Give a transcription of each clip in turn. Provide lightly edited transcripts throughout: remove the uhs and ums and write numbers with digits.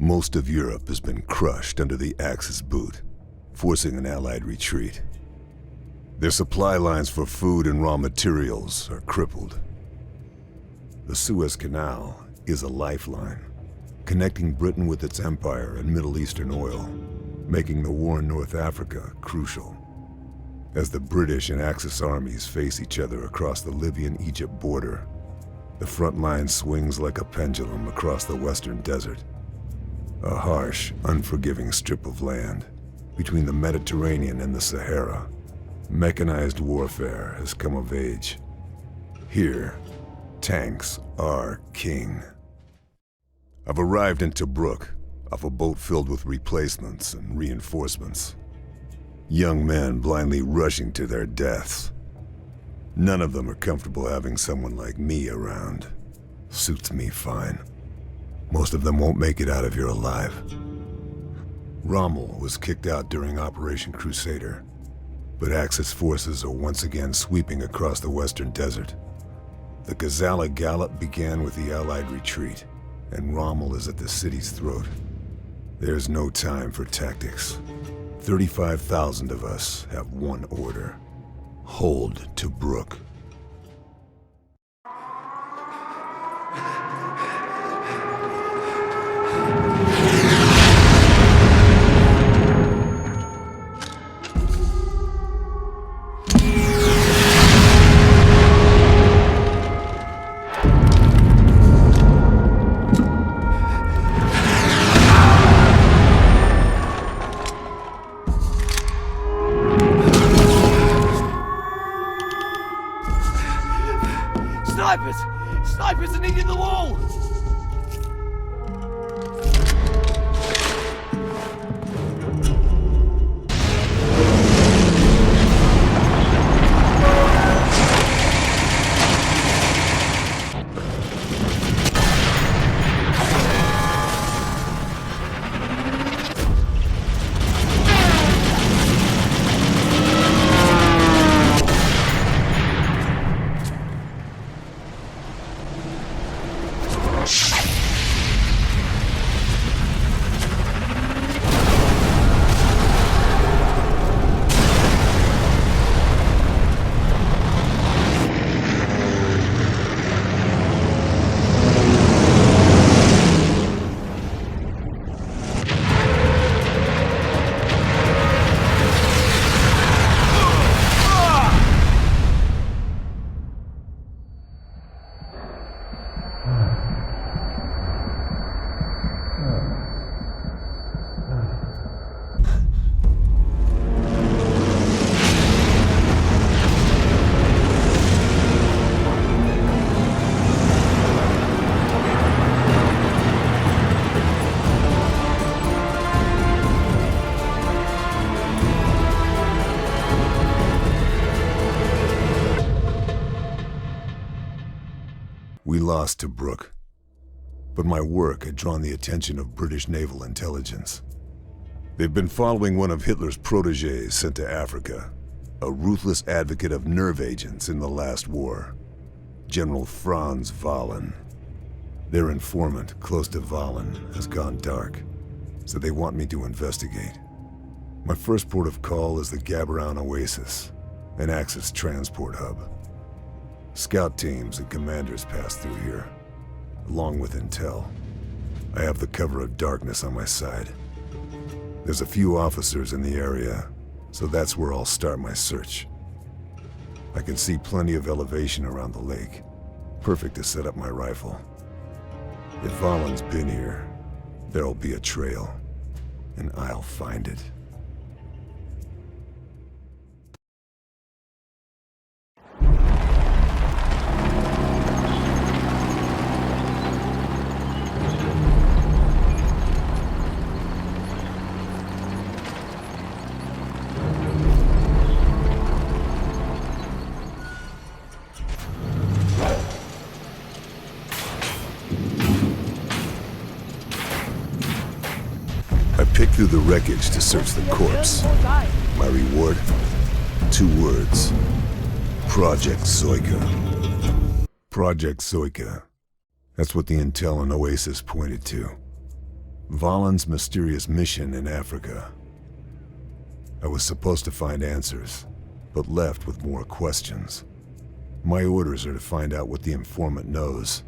Most of Europe has been crushed under the Axis boot, forcing an Allied retreat. Their supply lines for food and raw materials are crippled. The Suez Canal is a lifeline, connecting Britain with its empire and Middle Eastern oil, making the war in North Africa crucial. As the British and Axis armies face each other across the Libyan-Egypt border, the front line swings like a pendulum across the western desert. A harsh, unforgiving strip of land between the Mediterranean and the Sahara. Mechanized warfare has come of age. Here, tanks are king. I've arrived in Tobruk, off a boat filled with replacements and reinforcements. Young men blindly rushing to their deaths. None of them are comfortable having someone like me around. Suits me fine. Most of them won't make it out of here alive. Rommel was kicked out during Operation Crusader, but Axis forces are once again sweeping across the western desert. The Gazala Gallop began with the Allied retreat, and Rommel is at the city's throat. There's no time for tactics. 35,000 of us have one order. Hold Tobruk. Snipers! Snipers are needed in the wall! We lost Tobruk, but my work had drawn the attention of British naval intelligence. They've been following one of Hitler's protégés sent to Africa, a ruthless advocate of nerve agents in the last war, General Franz Wahlen. Their informant, close to Wahlen, has gone dark, so they want me to investigate. My first port of call is the Gabaroun Oasis, an Axis transport hub. Scout teams and commanders pass through here, along with intel. I have the cover of darkness on my side. There's a few officers in the area, so that's where I'll start my search. I can see plenty of elevation around the lake, perfect to set up my rifle. If Wahlen's been here, there'll be a trail, and I'll find it. I picked through the wreckage to search the corpse. My reward? 2 words. Project Zoika. Project Zoika. That's what the intel on Oasis pointed to. Valen's mysterious mission in Africa. I was supposed to find answers, but left with more questions. My orders are to find out what the informant knows,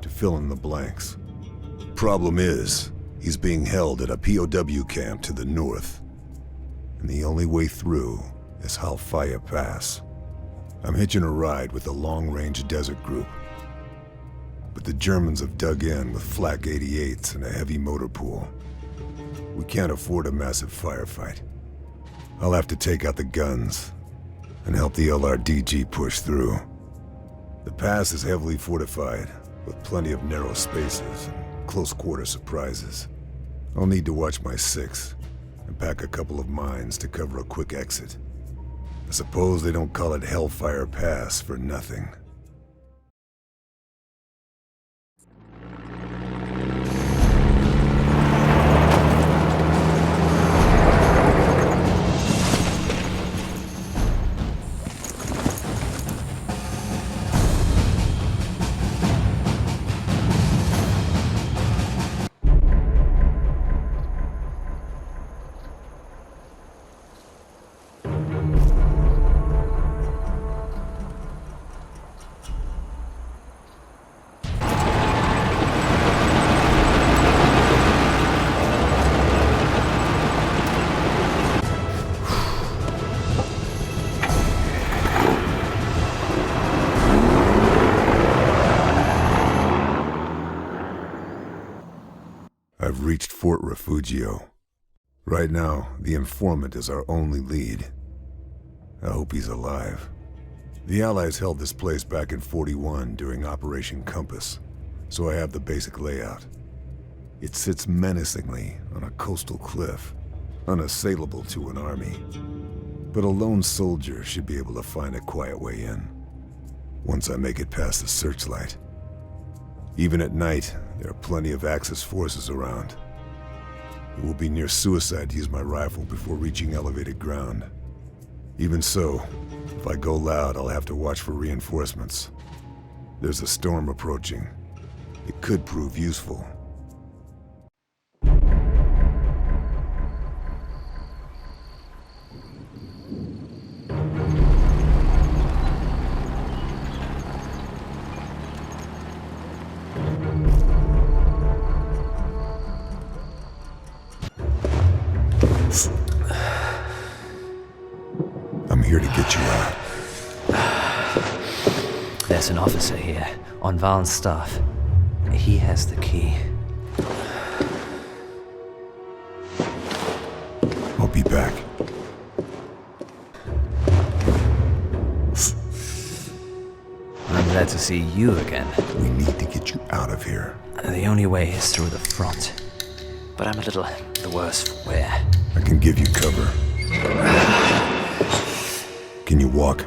to fill in the blanks. Problem is, he's being held at a POW camp to the north, and the only way through is Halfaya Pass. I'm hitching a ride with the long-range desert group, but the Germans have dug in with flak 88s and a heavy motor pool. We can't afford a massive firefight. I'll have to take out the guns and help the LRDG push through. The pass is heavily fortified, with plenty of narrow spaces and close-quarter surprises. I'll need to watch my six and pack a couple of mines to cover a quick exit. I suppose they don't call it Hellfire Pass for nothing. I've reached Fort Refugio. Right now, the informant is our only lead. I hope he's alive. The Allies held this place back in '41 during Operation Compass, so I have the basic layout. It sits menacingly on a coastal cliff, unassailable to an army. But a lone soldier should be able to find a quiet way in, once I make it past the searchlight. Even at night, there are plenty of Axis forces around. It will be near suicide to use my rifle before reaching elevated ground. Even so, if I go loud, I'll have to watch for reinforcements. There's a storm approaching. It could prove useful. I'm here to get you out. There's an officer here, on Valen's staff. He has the key. I'll be back. I'm glad to see you again. We need to get you out of here. The only way is through the front. But I'm a little the worse for wear. I can give you cover. Can you walk?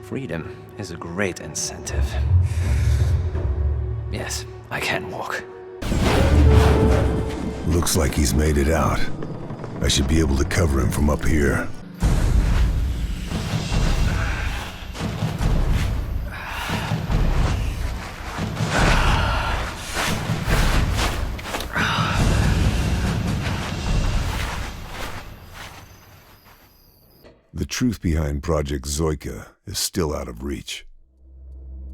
Freedom is a great incentive. Yes, I can walk. Looks like he's made it out. I should be able to cover him from up here. The truth behind Project Zoika is still out of reach.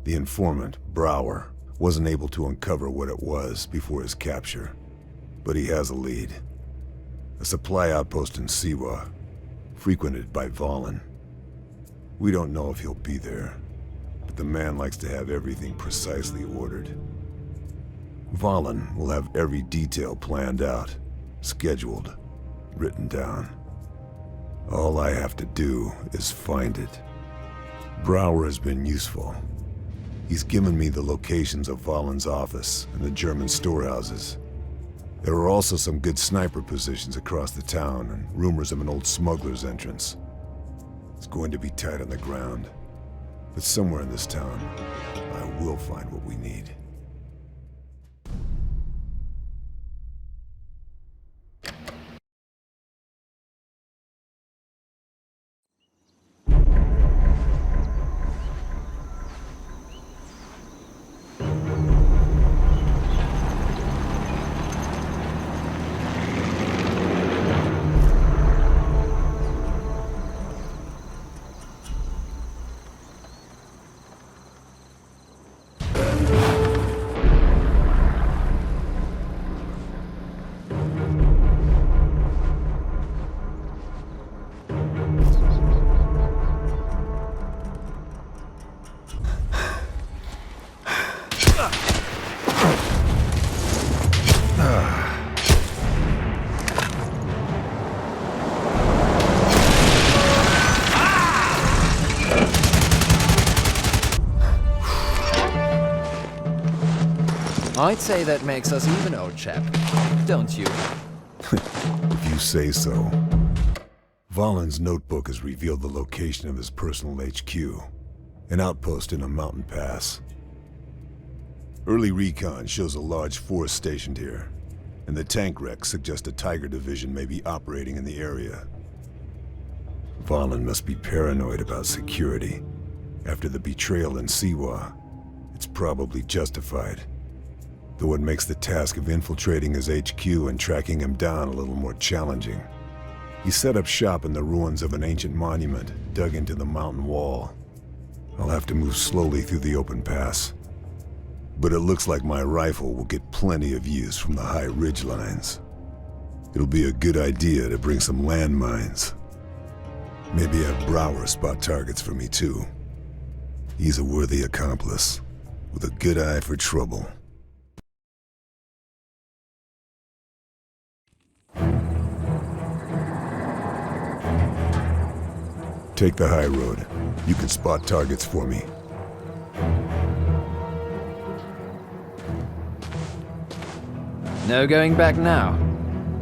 The informant, Brower, wasn't able to uncover what it was before his capture. But he has a lead. A supply outpost in Siwa, frequented by Valen. We don't know if he'll be there, but the man likes to have everything precisely ordered. Valen will have every detail planned out, scheduled, written down. All I have to do is find it. Brower has been useful. He's given me the locations of Valen's office and the German storehouses. There are also some good sniper positions across the town and rumors of an old smuggler's entrance. It's going to be tight on the ground, but somewhere in this town, I will find what we need. I'd say that makes us even, old chap. Don't you? If you say so. Valen's notebook has revealed the location of his personal HQ, an outpost in a mountain pass. Early recon shows a large force stationed here, and the tank wreck suggests a Tiger division may be operating in the area. Valen must be paranoid about security. After the betrayal in Siwa, it's probably justified. Though it makes the task of infiltrating his HQ and tracking him down a little more challenging. He set up shop in the ruins of an ancient monument dug into the mountain wall. I'll have to move slowly through the open pass. But it looks like my rifle will get plenty of use from the high ridge lines. It'll be a good idea to bring some landmines. Maybe have Brower spot targets for me too. He's a worthy accomplice, with a good eye for trouble. Take the high road. You can spot targets for me. No going back now.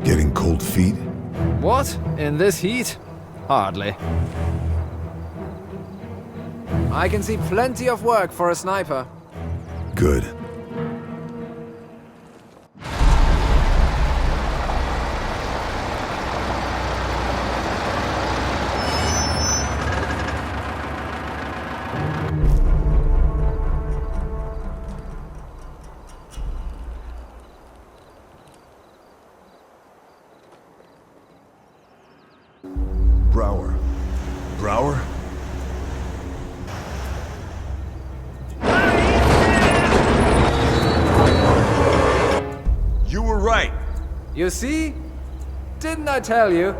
Getting cold feet? What? In this heat? Hardly. I can see plenty of work for a sniper. Good. Brower. Brower? You were right. You see? Didn't I tell you?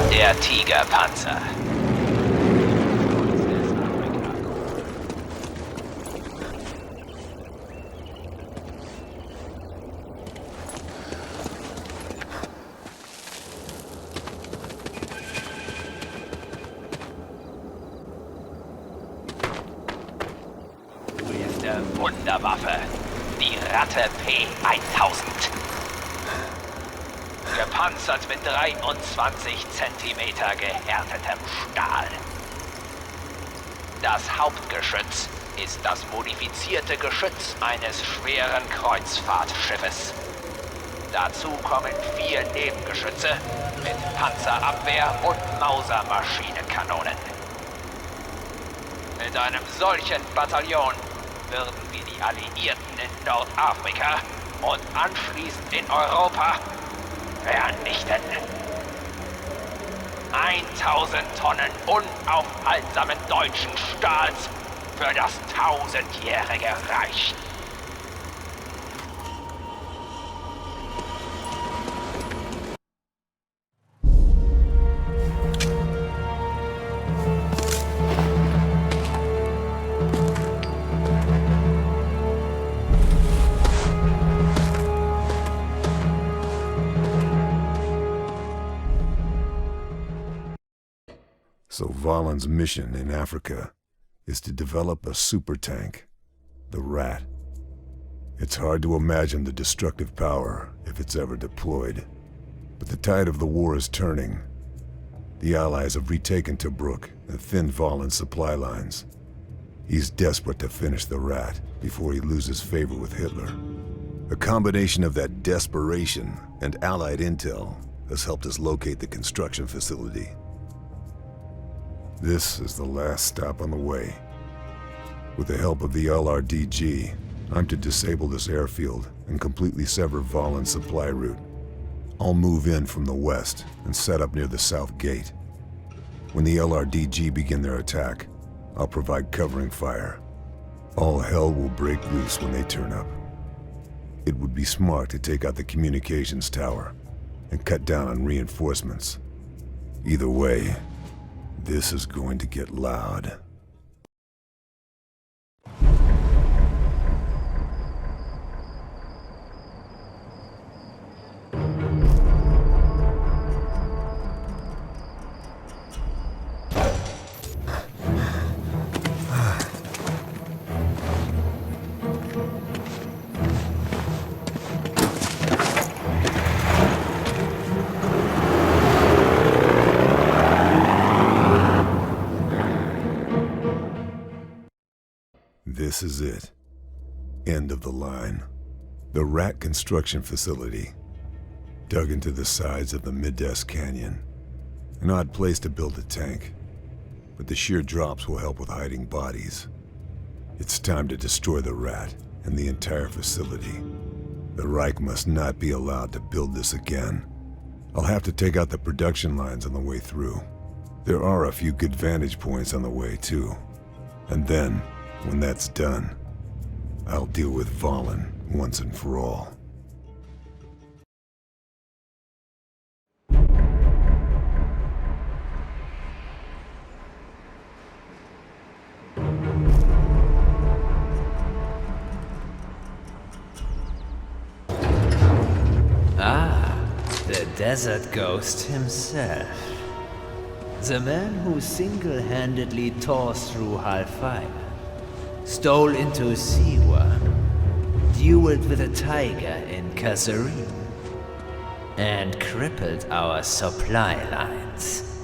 Der Tigerpanzer. Neueste Wunderwaffe. Die Ratte P1000. Gepanzert mit 23 Zentimeter gehärtetem Stahl. Das Hauptgeschütz ist das modifizierte Geschütz eines schweren Kreuzfahrtschiffes. Dazu kommen 4 Nebengeschütze mit Panzerabwehr und Mauser-Maschinenkanonen. Mit einem solchen Bataillon würden wir die Alliierten in Nordafrika und anschließend in Europa vernichten. 1000 Tonnen unaufhaltsamen deutschen Stahls für das 1000-jährige Reich. So Valen's mission in Africa is to develop a super tank, the Rat. It's hard to imagine the destructive power if it's ever deployed. But the tide of the war is turning. The Allies have retaken Tobruk and thinned Valen's supply lines. He's desperate to finish the Rat before he loses favor with Hitler. A combination of that desperation and Allied intel has helped us locate the construction facility. This is the last stop on the way. With the help of the LRDG, I'm to disable this airfield and completely sever Valen's supply route. I'll move in from the west and set up near the south gate. When the LRDG begin their attack, I'll provide covering fire. All hell will break loose when they turn up. It would be smart to take out the communications tower and cut down on reinforcements. Either way, this is going to get loud. This is it. End of the line. The Rat Construction Facility. Dug into the sides of the Midas Canyon. An odd place to build a tank, but the sheer drops will help with hiding bodies. It's time to destroy the Rat and the entire facility. The Reich must not be allowed to build this again. I'll have to take out the production lines on the way through. There are a few good vantage points on the way, too. And then, when that's done, I'll deal with Vahlen once and for all. The desert ghost himself. The man who single-handedly tore through Halfaya, stole into Siwa, dueled with a tiger in Kasserine, and crippled our supply lines.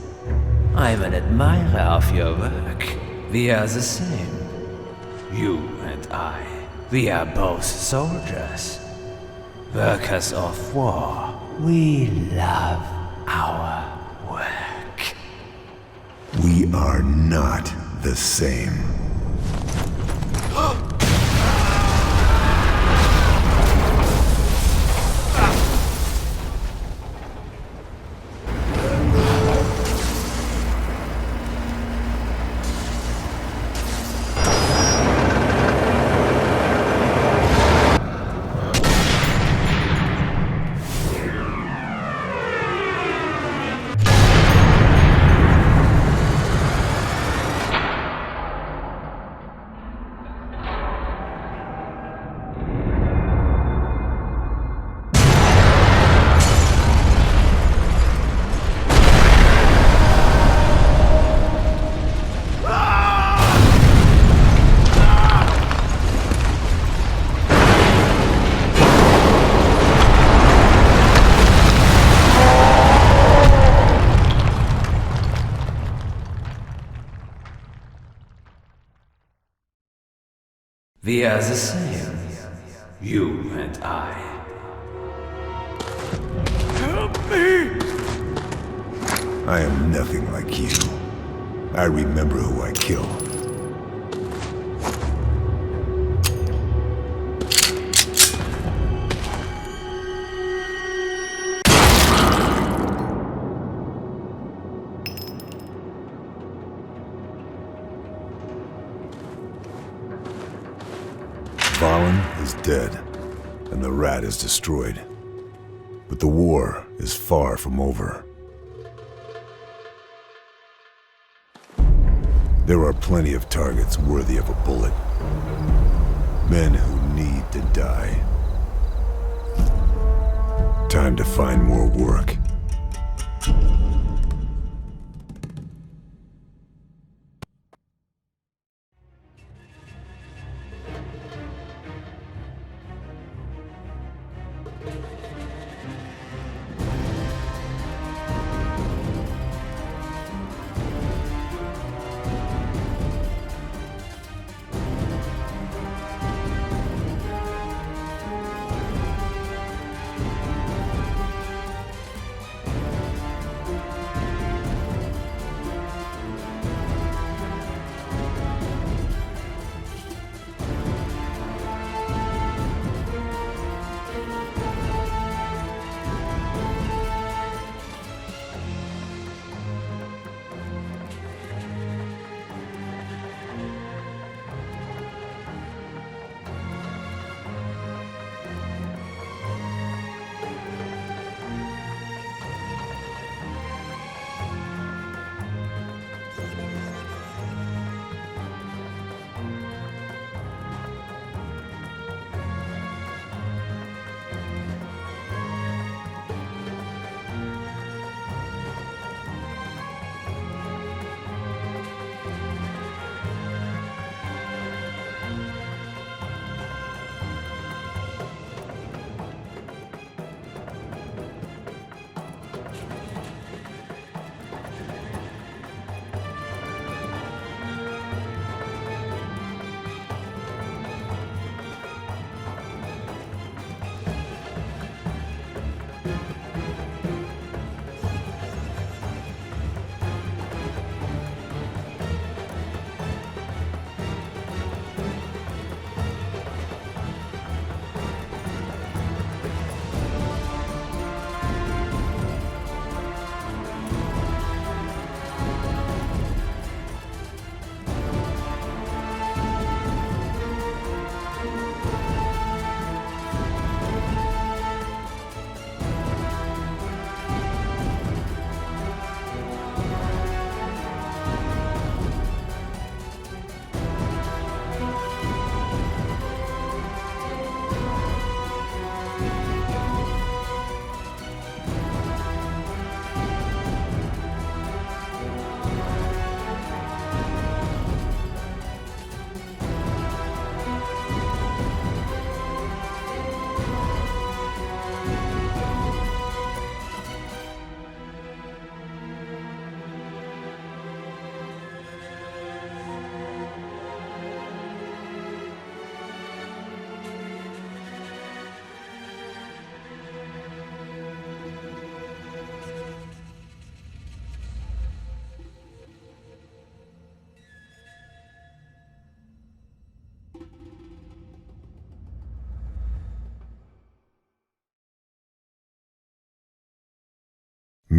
I'm an admirer of your work. We are the same. You and I, we are both soldiers. Workers of war. We love our work. We are not the same. We are the same. You and I. Help me! I am nothing like you. I remember who I killed. Vahlen is dead, and the Rat is destroyed. But the war is far from over. There are plenty of targets worthy of a bullet. Men who need to die. Time to find more work.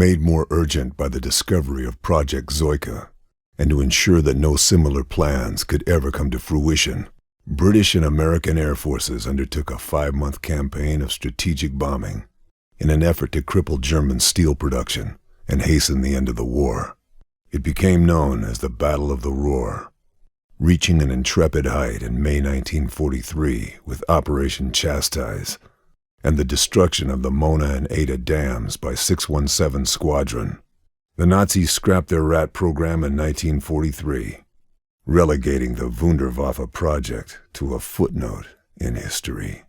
made more urgent by the discovery of Project Zoika, and to ensure that no similar plans could ever come to fruition, British and American air forces undertook a 5-month campaign of strategic bombing in an effort to cripple German steel production and hasten the end of the war. It became known as the Battle of the Ruhr, reaching an intrepid height in May 1943 with Operation Chastise and the destruction of the Mona and Ada dams by 617 Squadron. The Nazis scrapped their rat program in 1943, relegating the Wunderwaffe project to a footnote in history.